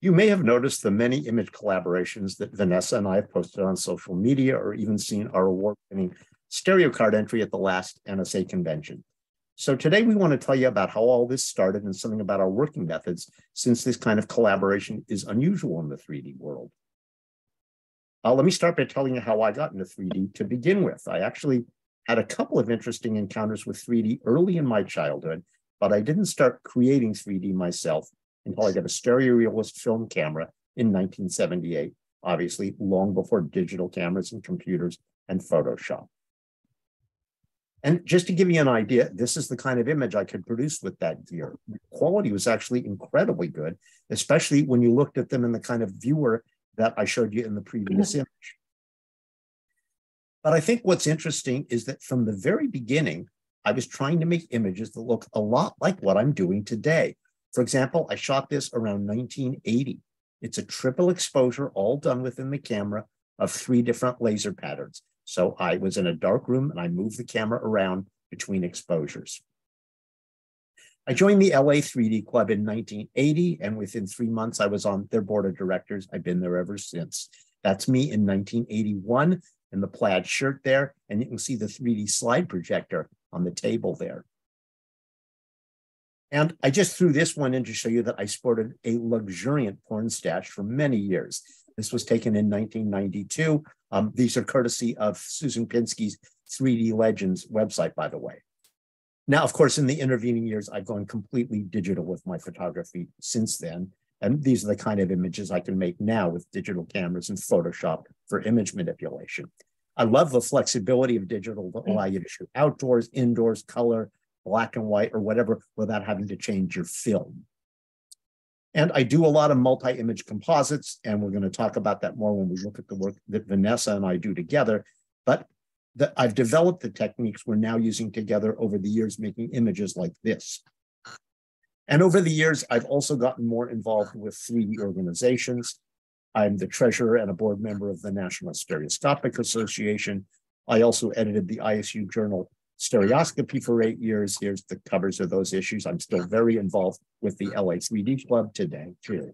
You may have noticed the many image collaborations that Vanessa and I have posted on social media, or even seen our award-winning stereocard entry at the last NSA convention. So today we want to tell you about how all this started and something about our working methods, since this kind of collaboration is unusual in the 3D world. Let me start by telling you how I got into 3D to begin with. I actually had a couple of interesting encounters with 3D early in my childhood, but I didn't start creating 3D myself until I got a stereorealist film camera in 1978, obviously long before digital cameras and computers and Photoshop. And just to give you an idea, this is the kind of image I could produce with that gear. The quality was actually incredibly good, especially when you looked at them in the kind of viewer that I showed you in the previous image. But I think what's interesting is that from the very beginning, I was trying to make images that look a lot like what I'm doing today. For example, I shot this around 1980. It's a triple exposure, all done within the camera, of 3 different laser patterns. So I was in a dark room and I moved the camera around between exposures. I joined the LA 3D Club in 1980, and within 3 months, I was on their board of directors. I've been there ever since. That's me in 1981 in the plaid shirt there, and you can see the 3D slide projector on the table there. And I just threw this one in to show you that I sported a luxuriant porn stash for many years. This was taken in 1992. These are courtesy of Susan Pinsky's 3D Legends website, by the way. Now, of course, in the intervening years, I've gone completely digital with my photography since then. And these are the kind of images I can make now with digital cameras and Photoshop for image manipulation. I love the flexibility of digital that allow you to shoot outdoors, indoors, color, black and white, or whatever, without having to change your film. And I do a lot of multi-image composites, and we're going to talk about that more when we look at the work that Vanessa and I do together. But I've developed the techniques we're now using together over the years, making images like this. And over the years, I've also gotten more involved with 3D organizations. I'm the treasurer and a board member of the National Stereoscopic Association. I also edited the ISU journal Stereoscopy for 8 years. Here's the covers of those issues. I'm still very involved with the LA 3D Club today, too.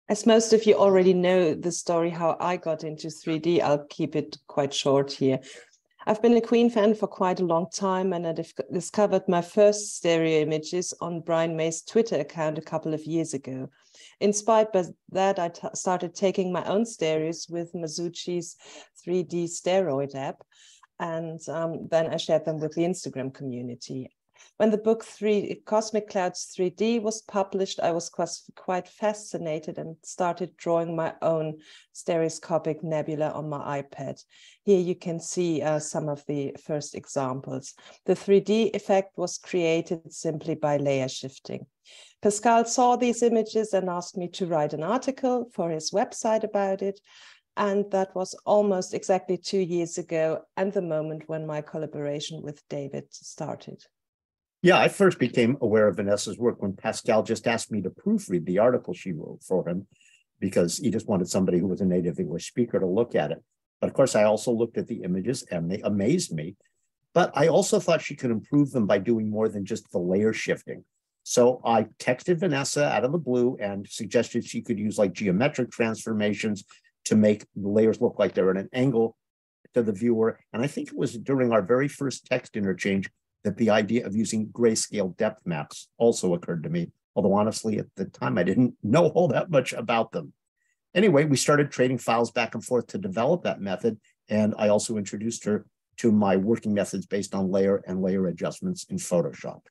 As most of you already know the story how I got into 3D, I'll keep it quite short here. I've been a Queen fan for quite a long time, and I discovered my first stereo images on Brian May's Twitter account a couple of years ago. Inspired by that, I started taking my own stereos with Masucci's 3D Steroid app, and then I shared them with the Instagram community. When the book Cosmic Clouds 3D was published, I was quite fascinated and started drawing my own stereoscopic nebula on my iPad. Here you can see some of the first examples. The 3D effect was created simply by layer shifting. Pascal saw these images and asked me to write an article for his website about it. And that was almost exactly 2 years ago, and the moment when my collaboration with David started. Yeah, I first became aware of Vanessa's work when Pascal just asked me to proofread the article she wrote for him, because he just wanted somebody who was a native English speaker to look at it. But of course, I also looked at the images and they amazed me. But I also thought she could improve them by doing more than just the layer shifting. So I texted Vanessa out of the blue and suggested she could use like geometric transformations to make the layers look like they're at an angle to the viewer. And I think it was during our very first text interchange that the idea of using grayscale depth maps also occurred to me, although honestly, at the time, I didn't know all that much about them. Anyway, we started trading files back and forth to develop that method, and I also introduced her to my working methods based on layer and layer adjustments in Photoshop.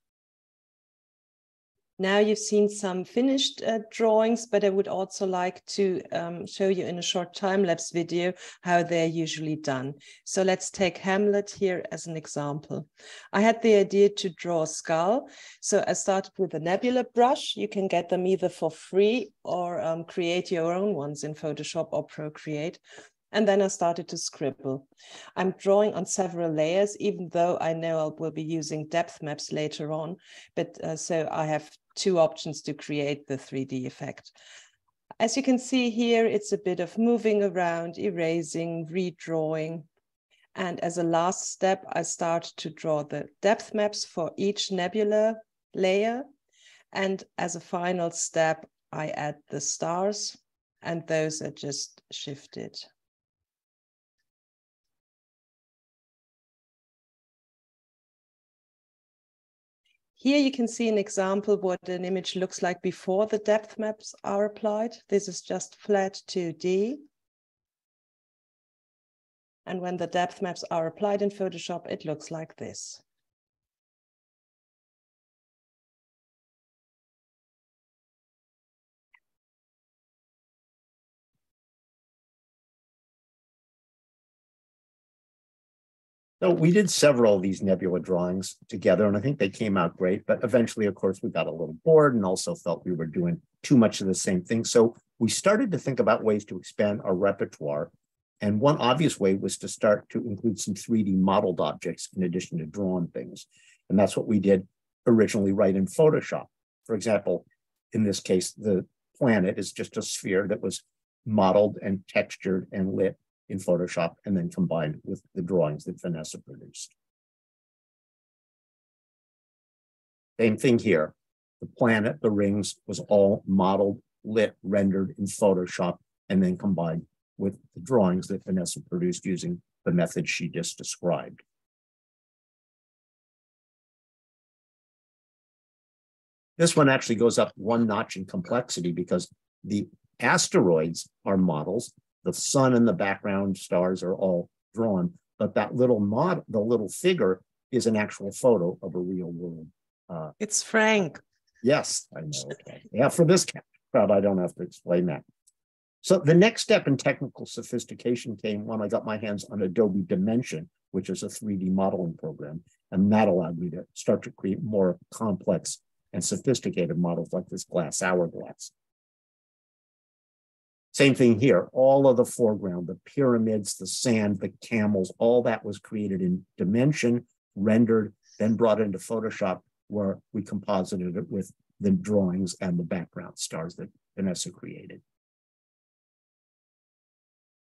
Now you've seen some finished drawings, but I would also like to show you in a short time-lapse video how they're usually done. So let's take Hamlet here as an example. I had the idea to draw a skull. So I started with a nebula brush. You can get them either for free or create your own ones in Photoshop or Procreate. And then I started to scribble. I'm drawing on several layers, even though I know I will be using depth maps later on. But so I have 2 options to create the 3D effect. As you can see here, it's a bit of moving around, erasing, redrawing. And as a last step, I start to draw the depth maps for each nebula layer. And as a final step, I add the stars, and those are just shifted. Here you can see an example of what an image looks like before the depth maps are applied. This is just flat 2D. And when the depth maps are applied in Photoshop, it looks like this. So we did several of these nebula drawings together, and I think they came out great. But eventually, of course, we got a little bored and also felt we were doing too much of the same thing. So we started to think about ways to expand our repertoire. And one obvious way was to start to include some 3D modeled objects in addition to drawn things. And that's what we did originally right in Photoshop. For example, in this case, the planet is just a sphere that was modeled and textured and lit in Photoshop and then combined with the drawings that Vanessa produced. Same thing here. The planet, the rings, was all modeled, lit, rendered in Photoshop, and then combined with the drawings that Vanessa produced using the method she just described. This one actually goes up one notch in complexity because the asteroids are models. The sun and the background stars are all drawn, but that little model, the little figure, is an actual photo of a real world. It's Frank. Yes, I know. Okay. Yeah, for this crowd, I don't have to explain that. So the next step in technical sophistication came when I got my hands on Adobe Dimension, which is a 3D modeling program, and that allowed me to start to create more complex and sophisticated models like this glass hourglass. Same thing here, all of the foreground, the pyramids, the sand, the camels, all that was created in Dimension, rendered, then brought into Photoshop, where we composited it with the drawings and the background stars that Vanessa created.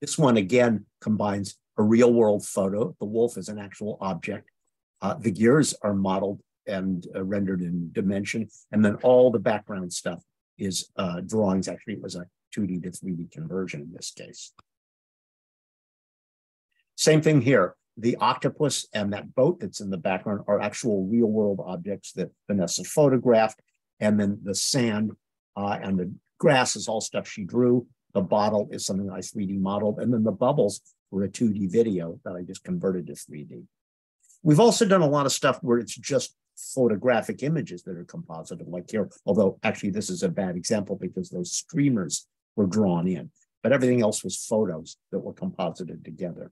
This one, again, combines a real world photo. The wolf is an actual object. The gears are modeled and rendered in Dimension. And then all the background stuff is drawings. Actually, it was a 2D to 3D conversion in this case. Same thing here. The octopus and that boat that's in the background are actual real world objects that Vanessa photographed. And then the sand and the grass is all stuff she drew. The bottle is something I 3D modeled. And then the bubbles were a 2D video that I just converted to 3D. We've also done a lot of stuff where it's just photographic images that are composited, like here, although actually this is a bad example because those streamers were drawn in, but everything else was photos that were composited together.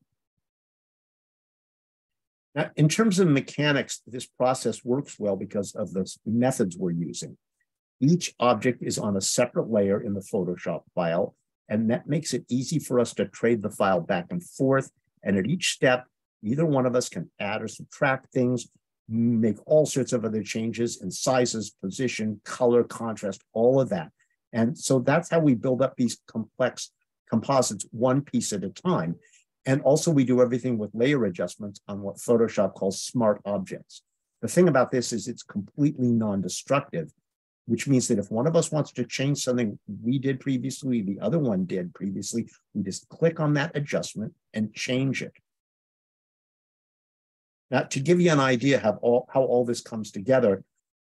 Now, in terms of mechanics, this process works well because of the methods we're using. Each object is on a separate layer in the Photoshop file, and that makes it easy for us to trade the file back and forth. And at each step, either one of us can add or subtract things, make all sorts of other changes in sizes, position, color, contrast, all of that. And so that's how we build up these complex composites one piece at a time. And also we do everything with layer adjustments on what Photoshop calls smart objects. The thing about this is it's completely non-destructive, which means that if one of us wants to change something we did previously, the other one did previously, we just click on that adjustment and change it. Now, to give you an idea how all this comes together,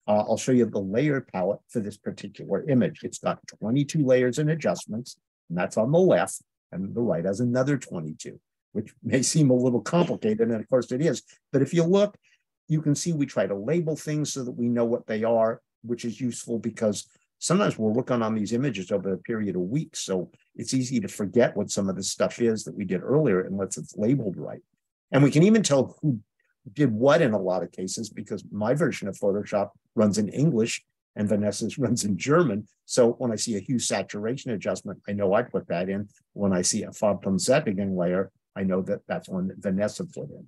I'll show you the layer palette for this particular image. It's got 22 layers and adjustments, and that's on the left, and the right has another 22, which may seem a little complicated, and of course it is. But if you look, you can see we try to label things so that we know what they are, which is useful because sometimes we're working on these images over a period of weeks, so it's easy to forget what some of the stuff is that we did earlier unless it's labeled right. And we can even tell who did what in a lot of cases because my version of Photoshop runs in English and Vanessa's runs in German. So when I see a hue saturation adjustment, I know I put that in. When I see a Farbton-Sättigung layer, I know that that's one that Vanessa put in.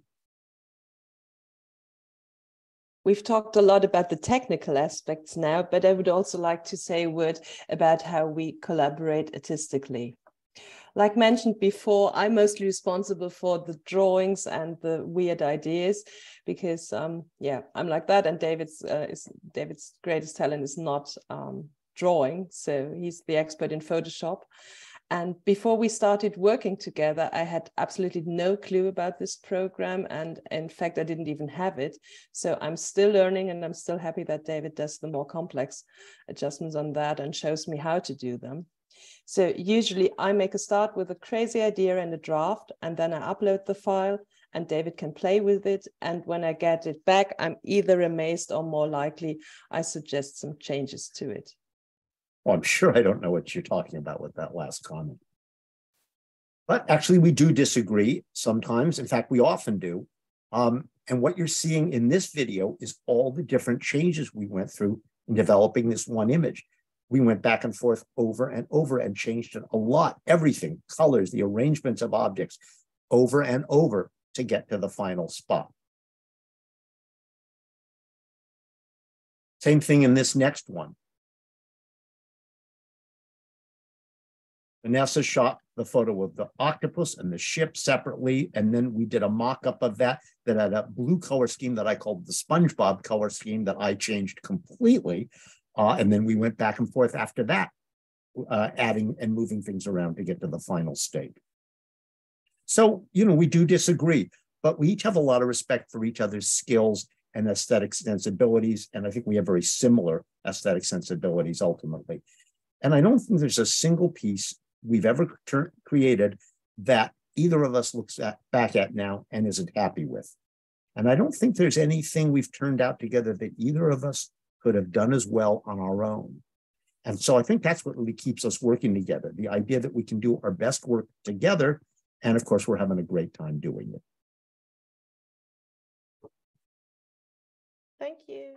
We've talked a lot about the technical aspects now, but I would also like to say a word about how we collaborate artistically. Like mentioned before, I'm mostly responsible for the drawings and the weird ideas because, yeah, I'm like that. And David's greatest talent is not drawing. So he's the expert in Photoshop. And before we started working together, I had absolutely no clue about this program. And in fact, I didn't even have it. So I'm still learning, and I'm still happy that David does the more complex adjustments on that and shows me how to do them. So usually I make a start with a crazy idea and a draft, and then I upload the file and David can play with it. And when I get it back, I'm either amazed or more likely I suggest some changes to it. Well, I'm sure I don't know what you're talking about with that last comment. But actually, we do disagree sometimes. In fact, we often do. And what you're seeing in this video is all the different changes we went through in developing this one image. We went back and forth over and over and changed it a lot, everything, colors, the arrangements of objects, over and over to get to the final spot. Same thing in this next one. Vanessa shot the photo of the octopus and the ship separately, and then we did a mock-up of that had a blue color scheme that I called the SpongeBob color scheme that I changed completely. And then we went back and forth after that, adding and moving things around to get to the final state. So, we do disagree, but we each have a lot of respect for each other's skills and aesthetic sensibilities. And I think we have very similar aesthetic sensibilities ultimately. And I don't think there's a single piece we've ever created that either of us looks back at now and isn't happy with. And I don't think there's anything we've turned out together that either of us could have done as well on our own. And so I think that's what really keeps us working together, the idea that we can do our best work together. And of course, we're having a great time doing it. Thank you.